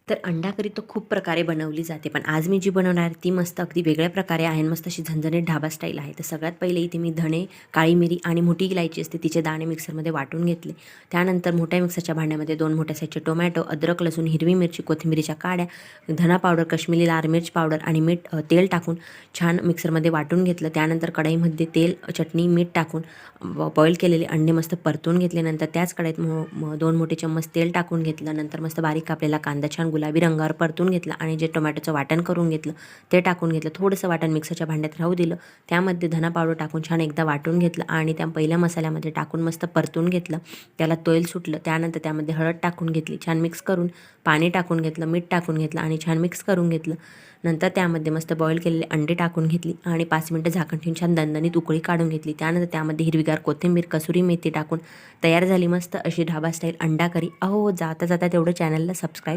तर अंडा करी तर खूप प्रकारे बनवली जाते, पण आज मी जी बनवणार आहे ती मस्त अगदी वेगळ्या प्रकारे आहे आणि मस्त अशी झणझणीत ढाबा स्टाईल आहे. तर सगळ्यात पहिले इथे मी धणे, काळी मिरी आणि मोठी इलायची असते तिचे दाणे मिक्सरमध्ये वाटून घेतले. त्यानंतर मोठ्या मिक्सरच्या भांड्यामध्ये 2 मोठ्या साईजचे टोमॅटो, अद्रक, लसूण, हिरवी मिरची, कोथिंबीरीच्या काड्या, धना पावडर, काश्मीरी लाल मिर्च पावडर आणि मीठ, तेल टाकून छान मिक्सरमध्ये वाटून घेतलं. त्यानंतर कढईमध्ये तेल, चटणी, मीठ टाकून बॉईल केलेले अंडे मस्त परतून घेतले. नंतर त्याच कढईत 2 मोठे चम्मच तेल टाकून घेतलं. नंतर मस्त बारीक कापलेला कांदा छान गुलाबी रंगावर परतून घेतला आणि जे टोमॅटोचं वाटण करून घेतलं ते टाकून घेतलं. थोडंसं वाटण मिक्सरच्या भांड्यात राहू दिलं. त्यामध्ये धना पावडर टाकून छान एकदा वाटून घेतलं आणि त्या पहिल्या मसाल्यामध्ये टाकून मस्त परतून घेतलं. त्याला तेल सुटलं. त्यानंतर त्यामध्ये हळद टाकून घेतली. छान मिक्स करून पाणी टाकून घेतलं, मीठ टाकून घेतलं आणि छान मिक्स करून घेतलं. नंतर त्यामध्ये मस्त बॉईल केलेले अंडे टाकून घेतली आणि 5 मिनिटं झाकण ठेवून छान दणदणीत उकळी काढून घेतली. त्यानंतर त्यामध्ये हिरवीगार कोथिंबीर, कसुरी मेथी टाकून तयार झाली मस्त अशी ढाबा स्टाईल अंडा करी. अहो, जाता जाता तेवढं चॅनलला सबस्क्राईब